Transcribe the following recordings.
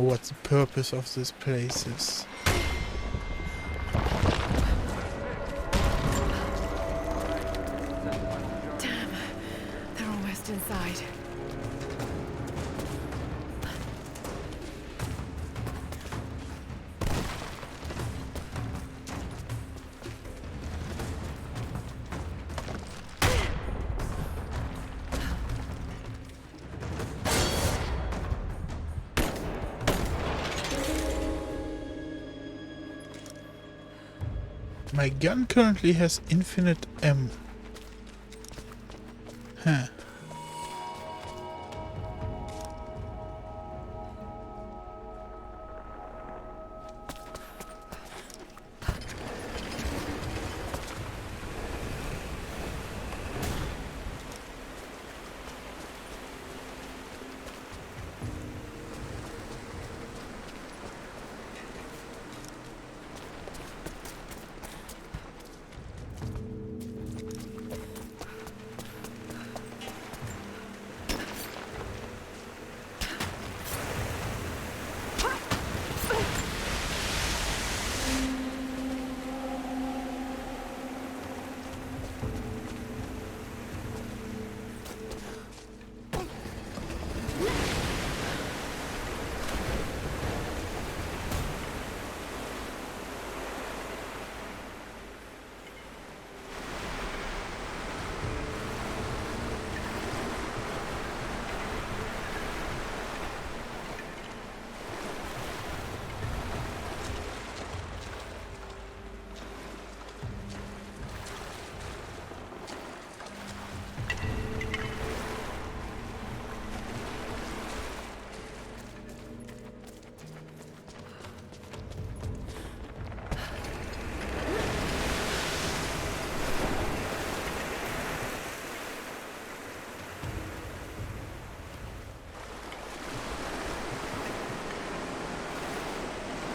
what the purpose of this place is. Damn, they're almost inside. My gun currently has infinite ammo. Huh.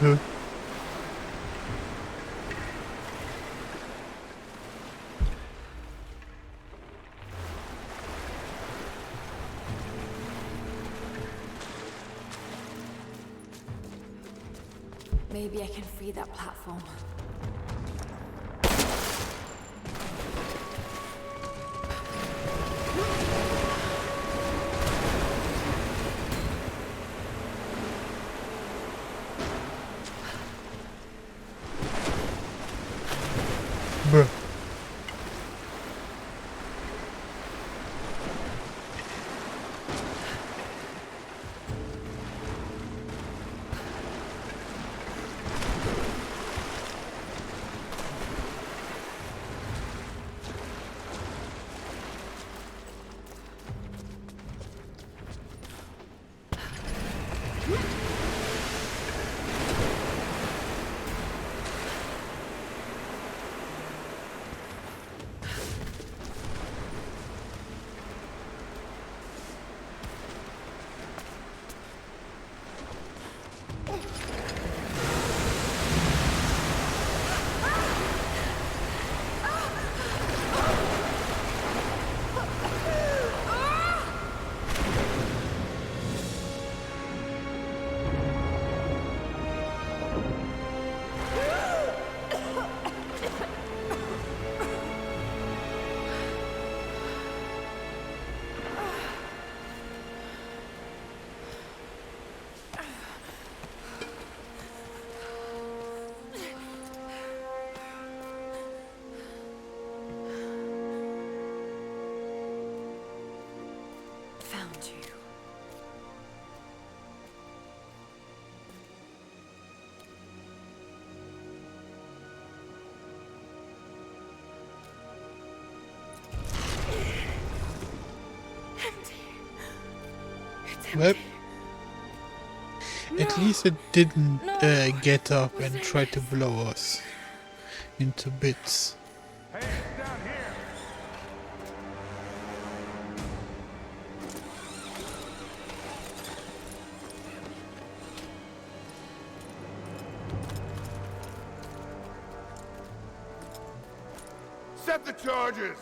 Huh. Maybe I can free that platform. Bruh. Found you. Empty. It's Well, empty. at least it didn't No. get up What's and in try to this? blow us into bits. Hey, down here! Set the charges!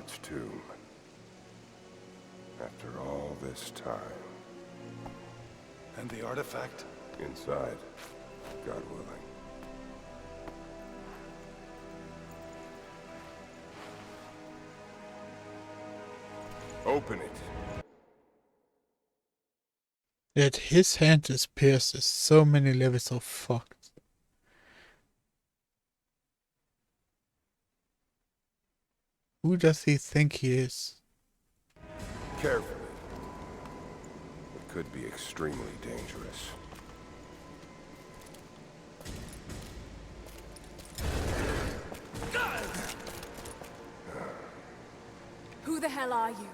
prophet's tomb. After all this time. And the artifact? Inside, God willing. Open it. That his hand is pierced is so many levels of fucked. Who does he think he is? Carefully. It could be extremely dangerous. Who the hell are you?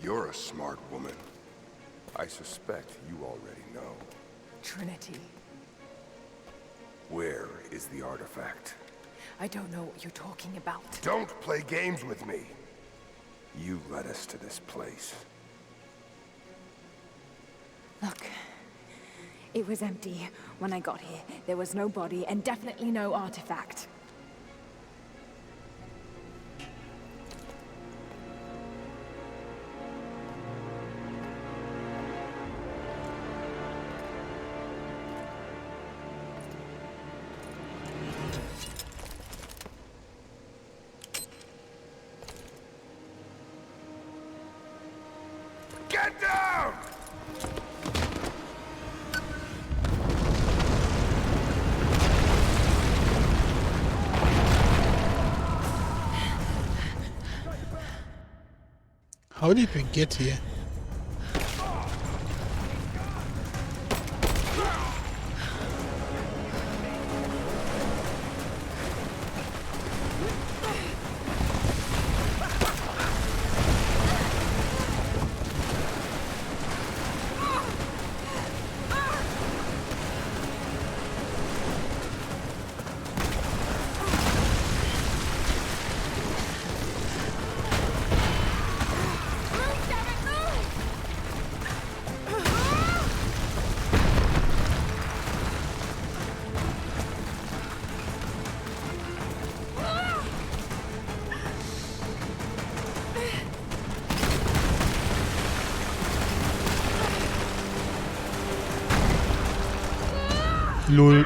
You're a smart woman. I suspect you already know. Trinity. Where is the artifact? I don't know what you're talking about. Don't play games with me. You led us to this place. Look, it was empty when I got here. There was no body and definitely no artifact. Get down! How did we get here? Lol.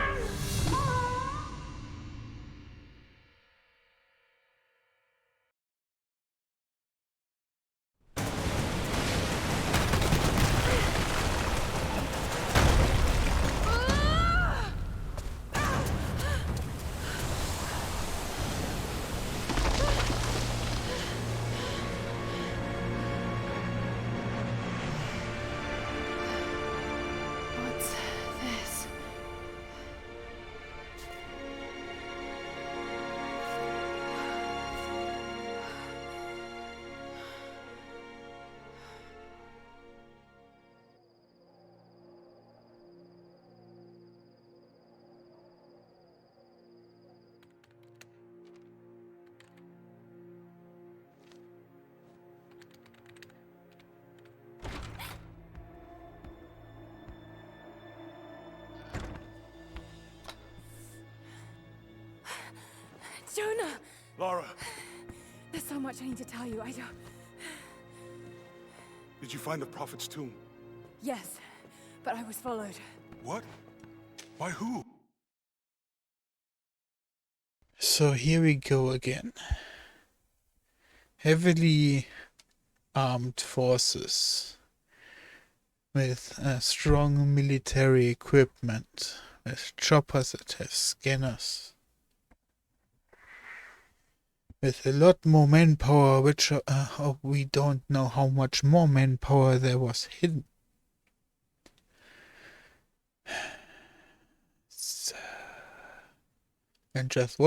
What's this? Jonah! Lara, There's so much I need to tell you. I don't... did you find the prophet's tomb? Yes, but I was followed. What? By who? So here we go again. Heavily armed forces with strong military equipment, with choppers that have scanners, with a lot more manpower, which we don't know how much more manpower there was hidden. And just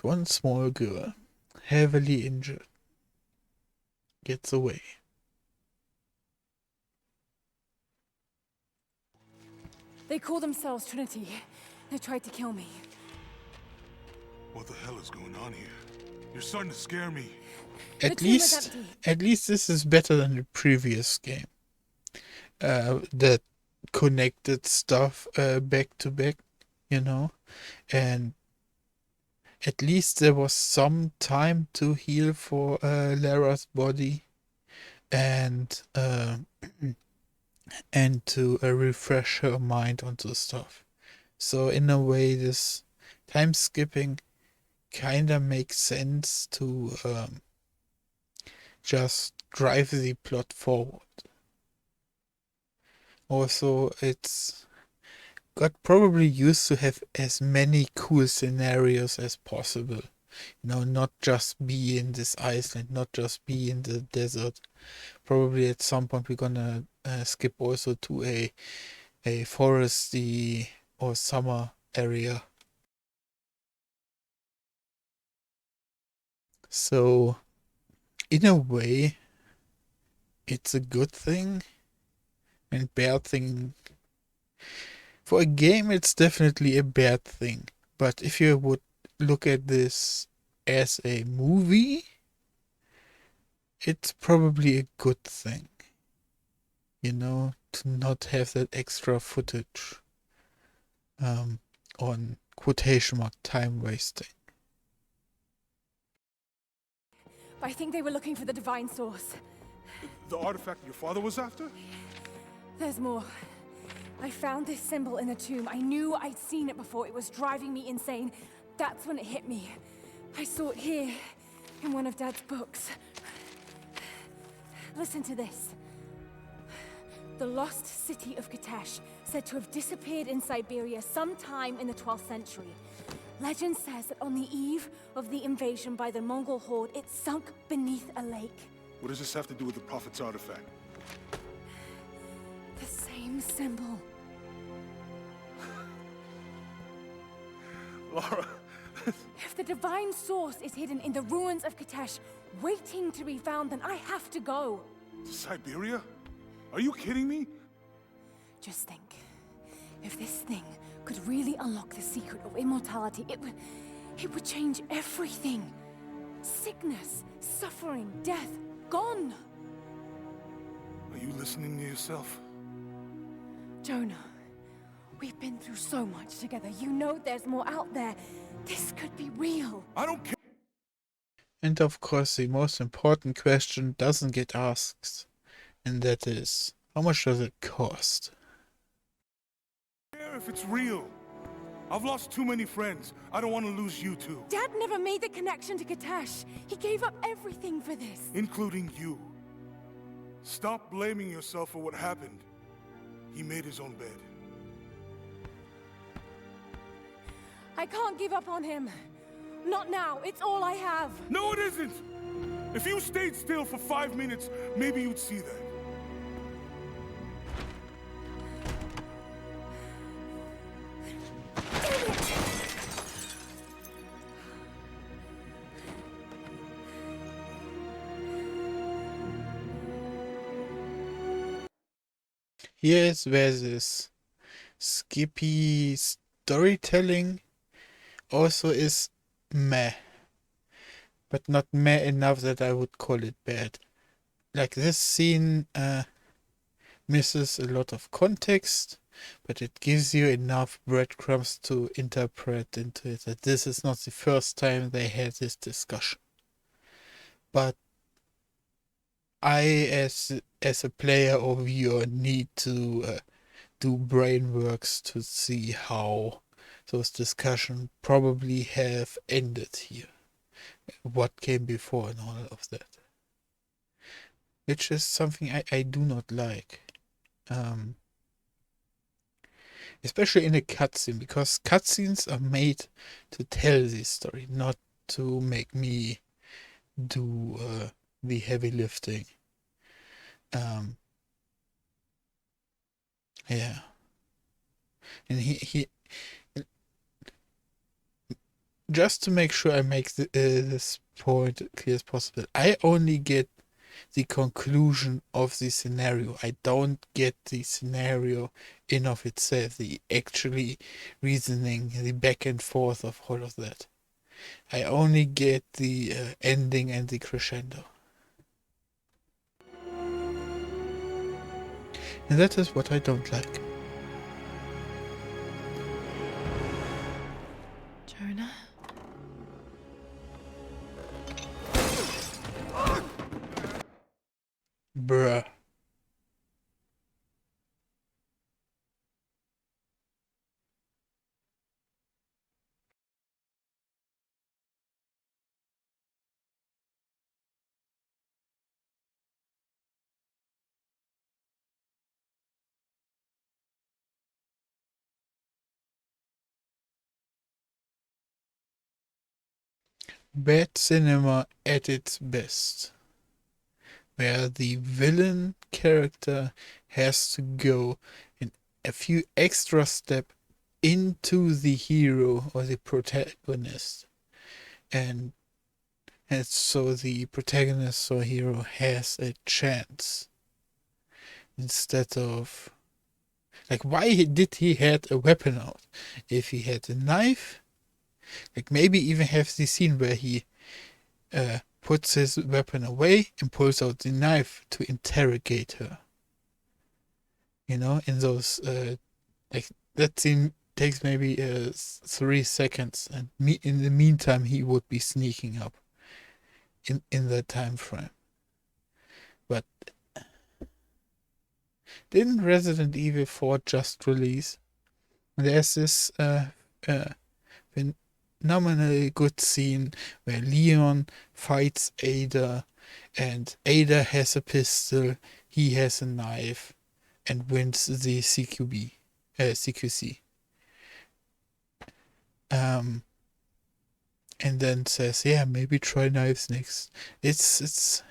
one small girl, heavily injured, gets away. They call themselves Trinity. They tried to kill me. What the hell is going on here? You're starting to scare me. The tomb is empty. At least this is better than the previous game. That connected stuff back to back, you know, and at least there was some time to heal for Lara's body and and to refresh her mind onto stuff. So in a way, this time skipping kinda makes sense to just drive the plot forward. Also, it's got probably used to have as many cool scenarios as possible. You know, not just be in this island, not just be in the desert. Probably at some point we're gonna skip also to a foresty or summer area. So, in a way, it's a good thing and bad thing. For a game, it's definitely a bad thing. But if you would look at this as a movie, it's probably a good thing. You know, to not have that extra footage on quotation mark time wasting. I think they were looking for the divine source. The artifact your father was after? There's more. I found this symbol in the tomb. I knew I'd seen it before. It was driving me insane. That's when it hit me. I saw it here, in one of Dad's books. Listen to this. The lost city of Kitesh, said to have disappeared in Siberia sometime in the 12th century. Legend says that on the eve of the invasion by the Mongol horde, it sunk beneath a lake. What does this have to do with the Prophet's artifact? The same symbol. Lara... If the divine source is hidden in the ruins of Kitesh, waiting to be found, then I have to go. To Siberia? Are you kidding me? Just think, if this thing could really unlock the secret of immortality, it would change everything. Sickness, suffering, death, gone. Are you listening to yourself? Jonah, we've been through so much together. You know there's more out there. This could be real. I don't care. And of course, the most important question doesn't get asked, and that is, how much does it cost? If it's real. I've lost too many friends. I don't want to lose you too. Dad never made the connection to Kitesh. He gave up everything for this. Including you. Stop blaming yourself for what happened. He made his own bed. I can't give up on him. Not now. It's all I have. No, it isn't! If you stayed still for 5 minutes, maybe you'd see that. Here is where this skippy storytelling also is meh. But not meh enough that I would call it bad. Like this scene misses a lot of context, but it gives you enough breadcrumbs to interpret into it that this is not the first time they had this discussion. But I, as a player or viewer, need to do brainworks to see how those discussions probably have ended here. What came before and all of that. Which is something I do not like. Especially in a cutscene, because cutscenes are made to tell this story, not to make me do the heavy lifting. Yeah. And he just to make sure I make this point clear as possible, I only get the conclusion of the scenario. I don't get the scenario in of itself, the actually reasoning, the back and forth of all of that. I only get the ending and the crescendo. And that is what I don't like. Jonah? Bruh. Bad cinema at its best, where the villain character has to go in a few extra steps into the hero or the protagonist, and so the protagonist or hero has a chance instead of, like, why did he had a weapon out? If he had a knife, like, maybe even have the scene where he puts his weapon away and pulls out the knife to interrogate her. You know, in those like, that scene takes maybe 3 seconds, and in the meantime he would be sneaking up in that time frame. But didn't Resident Evil 4 just release? There's this phenomenally good scene where Leon fights Ada, and Ada has a pistol, he has a knife, and wins the CQC. And then says, yeah, maybe try knives next. It's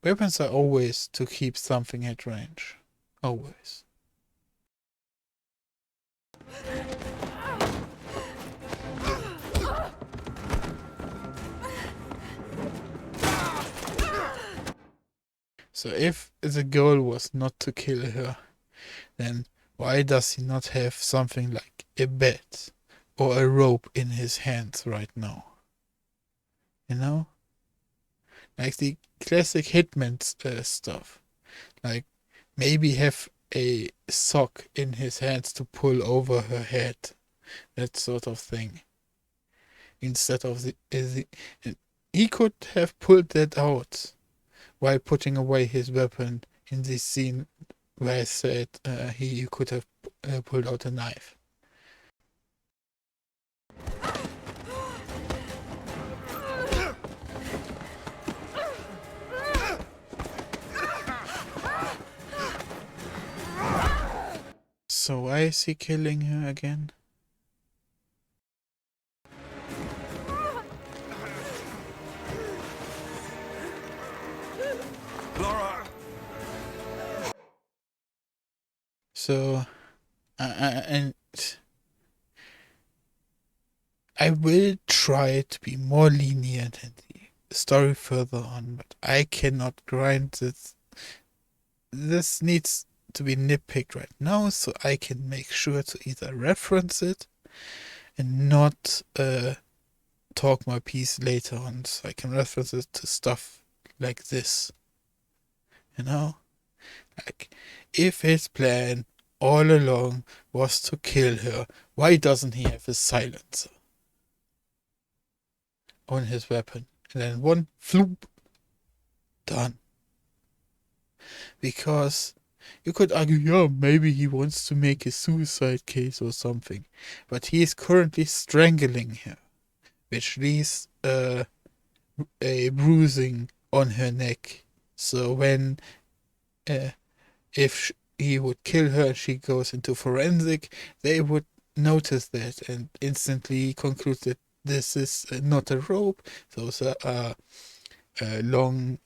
weapons are always to keep something at range. Always. So if the goal was not to kill her, then why does he not have something like a bat or a rope in his hands right now? You know? Like the classic Hitman stuff. Like, maybe have a sock in his hands to pull over her head. That sort of thing. Instead of he could have pulled that out while putting away his weapon in this scene where I said he could have pulled out a knife. So why is he killing her again? Lara! So, and I will try to be more lenient in the story further on, but I cannot grind this. This needs to be nitpicked right now, so I can make sure to either reference it and not talk my piece later on, so I can reference it to stuff like this. You know? Like, if his plan all along was to kill her, why doesn't he have a silencer on his weapon? And then one floop, done. Because you could argue, yeah, maybe he wants to make a suicide case or something, but he is currently strangling her, which leaves a bruising on her neck. So when if he would kill her and she goes into forensic, they would notice that and instantly conclude that this is not a rope. Those are long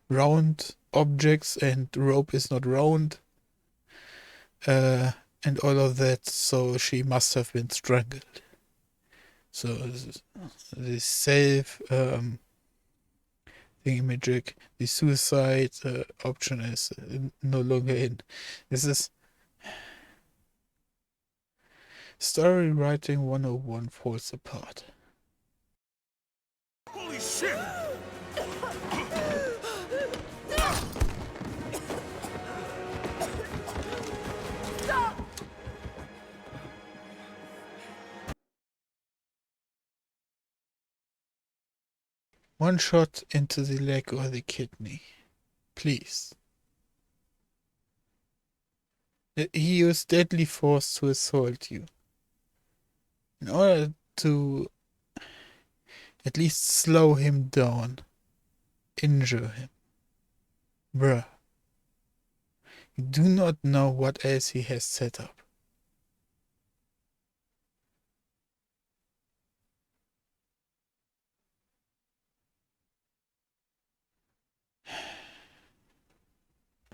round objects, and rope is not round, and all of that. So she must have been strangled. So the safe thingamajig, the suicide option is no longer in. This is story writing 101 falls apart. Holy shit! One shot into the leg or the kidney. Please. He used deadly force to assault you. In order to at least slow him down. Injure him. Bruh. You do not know what else he has set up.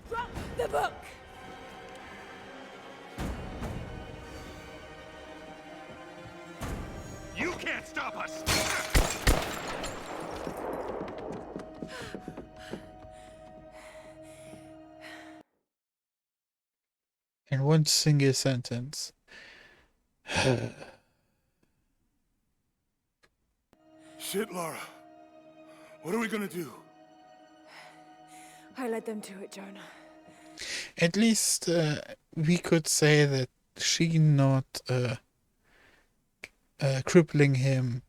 Drop the book! You can't stop us! In one single sentence. Shit, Lara. What are we gonna do? I led them to it, Jonah. At least we could say that she not crippling him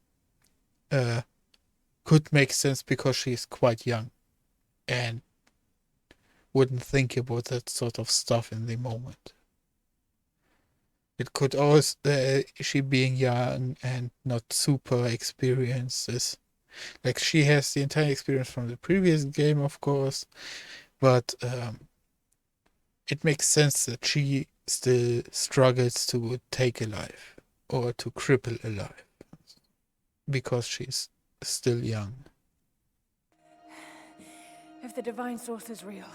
could make sense because she's quite young and wouldn't think about that sort of stuff in the moment. It could also she being young and not super experienced. Like she has the entire experience from the previous game, of course, but it makes sense that she still struggles to take a life or to cripple a life because she's still young. If the divine source is real,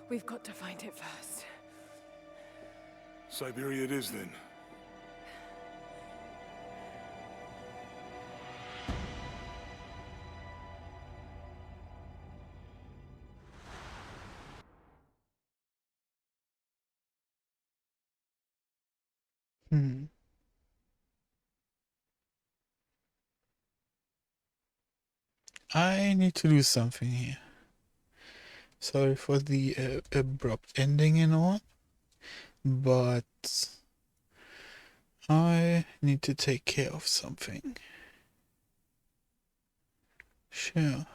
we've got to find it first. Siberia it is, then. I need to do something here. Sorry for the abrupt ending and all, but I need to take care of something. Sure.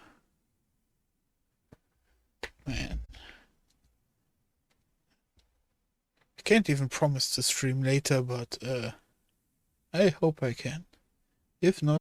Man. I can't even promise to stream later, but I hope I can. If not,